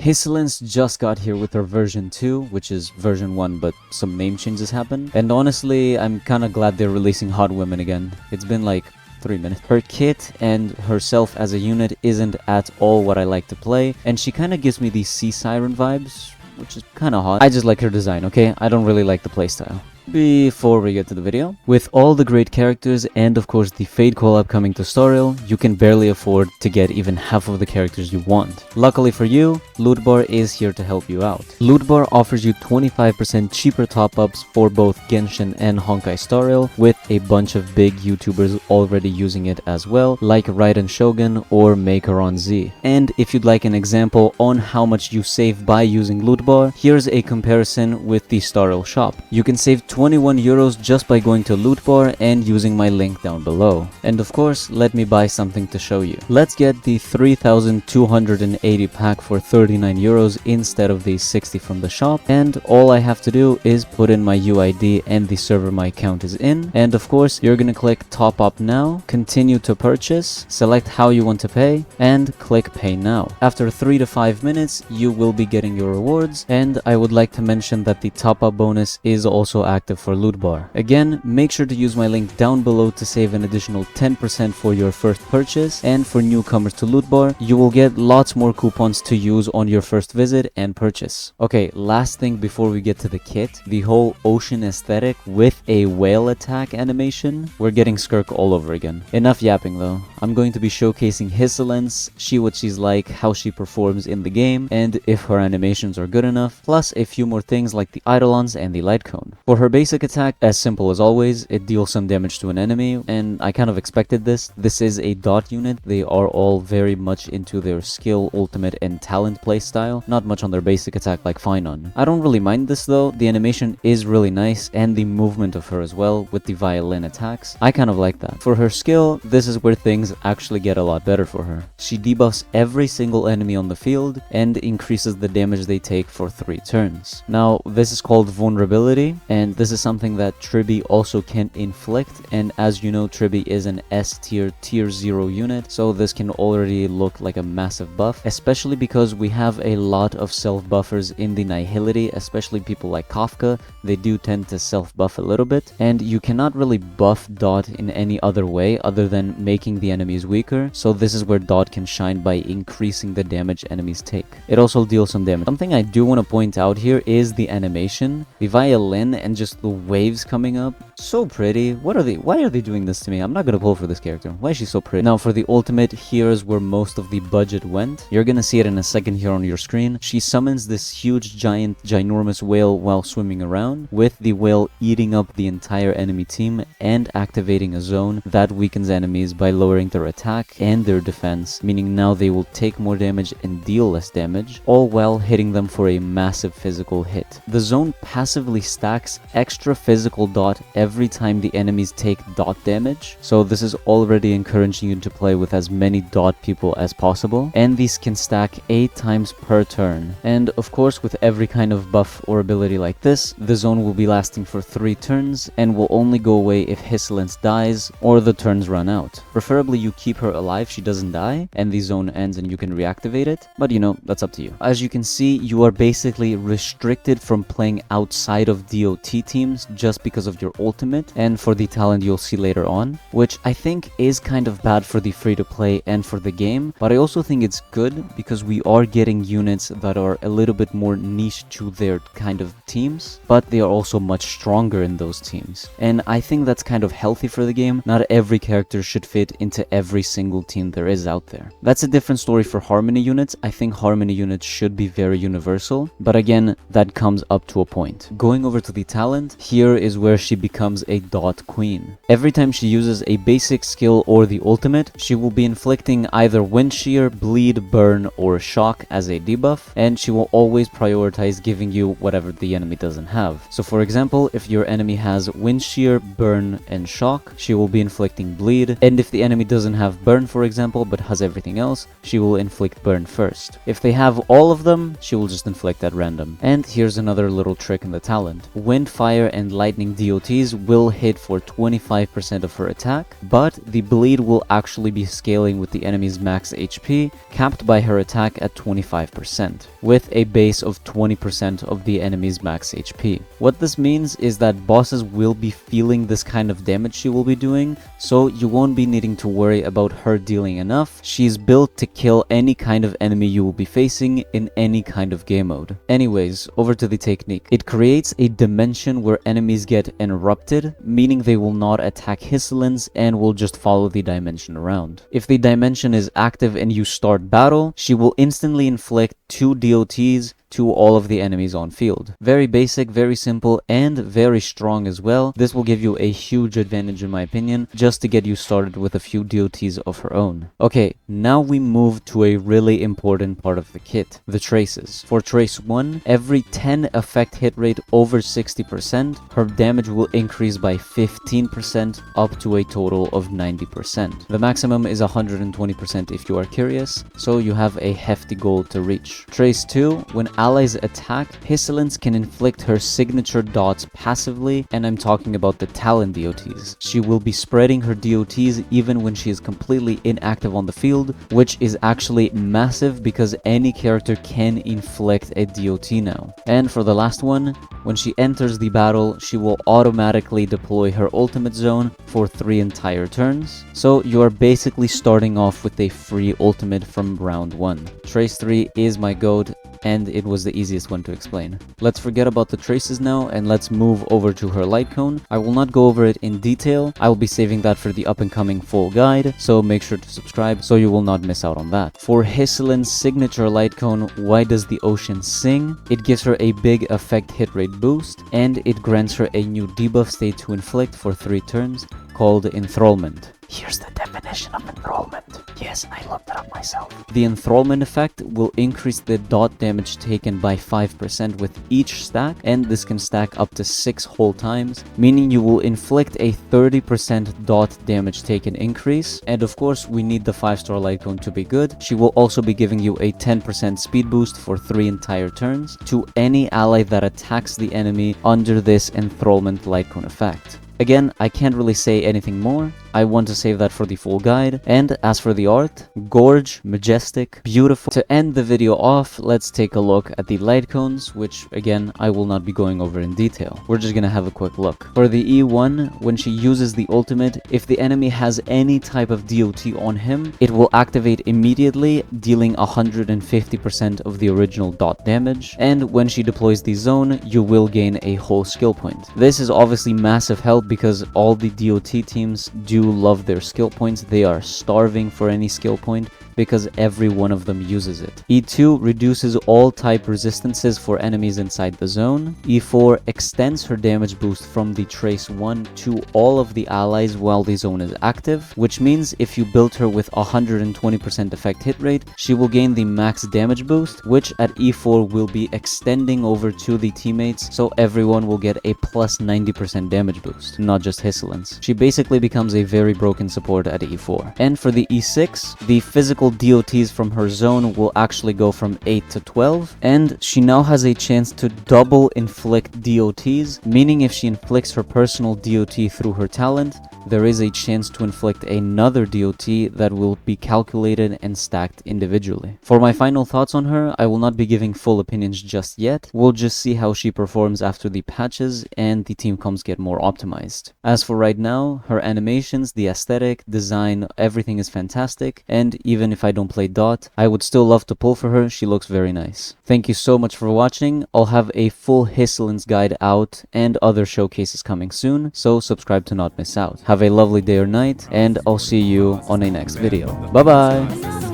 Hysilens just got here with her version 2, which is version 1, but some name changes happened. And honestly, I'm kinda glad they're releasing hot women again. It's been like 3 minutes. Her kit and herself as a unit isn't at all what I like to play, and she kinda gives me these sea siren vibes, which is kinda hot. I just like her design, okay? I don't really like the playstyle. Before we get to the video, with all the great characters and of course the Fade collab coming to Storiel, you can barely afford to get even half of the characters you want. Luckily for you, LootBar is here to help you out. LootBar offers you 25% cheaper top-ups for both Genshin and Honkai Storiel, with a bunch of big YouTubers already using it as well, like Raiden Shogun or MakerOnZ. And if you'd like an example on how much you save by using LootBar, here's a comparison with the Storiel shop. You can save 21 euros just by going to LootBar and using my link down below. And of course, let me buy something to show you. Let's get the 3280 pack for 39 euros instead of the 60 from the shop, and all I have to do is put in my UID and the server my account is in, and of course you're gonna click top up now, continue to purchase, select how you want to pay, and click pay now. After 3 to 5 minutes you will be getting your rewards, and I would like to mention that the top up bonus is also active for LootBar. Again, make sure to use my link down below to save an additional 10% for your first purchase, and for newcomers to LootBar, you will get lots more coupons to use on your first visit and purchase. Okay, last thing before we get to the kit, the whole ocean aesthetic with a whale attack animation, we're getting Skirk all over again. Enough yapping though. I'm going to be showcasing Hysilens, what she's like, how she performs in the game, and if her animations are good enough, plus a few more things like the Eidolons and the light cone. For her basic attack, as simple as always, it deals some damage to an enemy, and I kind of expected this. This is a dot unit. They are all very much into their skill, ultimate, and talent playstyle, not much on their basic attack like Finon. I don't really mind this though. The animation is really nice, and the movement of her as well with the violin attacks. I kind of like that. For her skill, this is where things actually get a lot better for her. She debuffs every single enemy on the field and increases the damage they take for 3 turns. Now, this is called vulnerability, and this is something that Tribi also can inflict, and as you know, Tribi is an S tier, tier 0 unit, so this can already look like a massive buff, especially because we have a lot of self-buffers in the Nihility, especially people like Kafka. They do tend to self-buff a little bit, and you cannot really buff Dot in any other way other than making the enemies weaker, so this is where Dot can shine by increasing the damage enemies take. It also deals some damage. Something I do want to point out here is the animation. The violin and just the waves coming up, so pretty. Why are they doing this to me? I'm not gonna pull for this character. Why is she so pretty? Now for the ultimate, here's where most of the budget went. You're gonna see it in a second here on your screen. She summons this huge ginormous whale while swimming around, with the whale eating up the entire enemy team and activating a zone that weakens enemies by lowering their attack and their defense, meaning now they will take more damage and deal less damage, all while hitting them for a massive physical hit. The zone passively stacks extra physical dot every time the enemies take dot damage, so this is already encouraging you to play with as many dot people as possible, and these can stack 8 times per turn. And of course, with every kind of buff or ability like this, the zone will be lasting for 3 turns and will only go away if Hysilens dies or the turns run out. Preferably you keep her alive, she doesn't die, and the zone ends and you can reactivate it, but you know, that's up to you. As you can see, you are basically restricted from playing outside of DOT teams just because of your ultimate and for the talent you'll see later on, which I think is kind of bad for the free-to-play and for the game, but I also think it's good because we are getting units that are a little bit more niche to their kind of teams, but they are also much stronger in those teams. And I think that's kind of healthy for the game. Not every character should fit into every single team there is out there. That's a different story for Harmony units. I think Harmony units should be very universal, but again, that comes up to a point. Going over to the talent, here is where she becomes a dot queen. Every time she uses a basic skill or the ultimate, she will be inflicting either wind shear, bleed, burn, or shock as a debuff, and she will always prioritize giving you whatever the enemy doesn't have. So for example, if your enemy has wind shear, burn, and shock, she will be inflicting bleed, and if the enemy doesn't have burn, for example, but has everything else, she will inflict burn first. If they have all of them, she will just inflict at random. And here's another little trick in the talent. Wind, fire, fire and lightning DOTs will hit for 25% of her attack, but the bleed will actually be scaling with the enemy's max HP, capped by her attack at 25%, with a base of 20% of the enemy's max HP. What this means is that bosses will be feeling this kind of damage she will be doing, so you won't be needing to worry about her dealing enough. She's built to kill any kind of enemy you will be facing in any kind of game mode. Anyways, over to the technique. It creates a dimension where enemies get interrupted, meaning they will not attack Hysilens and will just follow the dimension around. If the dimension is active and you start battle, she will instantly inflict 2 DOTs to all of the enemies on field. Very basic, very simple, and very strong as well. This will give you a huge advantage in my opinion, just to get you started with a few DOTs of her own. Okay, now we move to a really important part of the kit, the traces. For trace 1, every 10 effect hit rate over 60%, her damage will increase by 15% up to a total of 90%. The maximum is 120% if you are curious, so you have a hefty goal to reach. Trace 2, when allies attack, Hysilens can inflict her signature dots passively, and I'm talking about the Talon DOTs. She will be spreading her DOTs even when she is completely inactive on the field, which is actually massive because any character can inflict a DOT now. And for the last one, when she enters the battle, she will automatically deploy her ultimate zone for 3 entire turns. So you are basically starting off with a free ultimate from round 1. Trace 3 is my goat, and it was the easiest one to explain. Let's forget about the traces now and let's move over to her light cone. I will not go over it in detail. I will be saving that for the up and coming full guide, so make sure to subscribe so you will not miss out on that. For Hysilens' signature light cone, Why Does the Ocean Sing? It gives her a big effect hit rate boost, and it grants her a new debuff state to inflict for 3 turns called Enthrallment. Here's the definition of enthrallment. Yes, I looked it up myself. The enthrallment effect will increase the dot damage taken by 5% with each stack, and this can stack up to 6 whole times, meaning you will inflict a 30% dot damage taken increase. And of course, we need the 5-star light cone to be good. She will also be giving you a 10% speed boost for 3 entire turns to any ally that attacks the enemy under this enthrallment light cone effect. Again, I can't really say anything more. I want to save that for the full guide. And as for the art, gorge, majestic, beautiful. To end the video off, let's take a look at the light cones, which again, I will not be going over in detail. We're just gonna have a quick look. For the E1, when she uses the ultimate, if the enemy has any type of DOT on him, it will activate immediately, dealing 150% of the original dot damage. And when she deploys the zone, you will gain a whole skill point. This is obviously massive help because all the DOT teams do love their skill points. They are starving for any skill point because every one of them uses it. E2 reduces all type resistances for enemies inside the zone. E4 extends her damage boost from the trace 1 to all of the allies while the zone is active, which means if you build her with 120% effect hit rate, she will gain the max damage boost, which at E4 will be extending over to the teammates, so everyone will get a plus 90% damage boost, not just Hysilens. She basically becomes a very broken support at E4. And for the E6, the physical DOTs from her zone will actually go from 8 to 12, and she now has a chance to double inflict DOTs, meaning if she inflicts her personal DOT through her talent, there is a chance to inflict another DOT that will be calculated and stacked individually. For my final thoughts on her, I will not be giving full opinions just yet. We'll just see how she performs after the patches and the team comps get more optimized. As for right now, her animations, the aesthetic, design, everything is fantastic, and even if I don't play Dot, I would still love to pull for her. She looks very nice. Thank you so much for watching. I'll have a full Hysilens guide out and other showcases coming soon, so subscribe to not miss out. Have a lovely day or night, and I'll see you on a next video. Bye bye!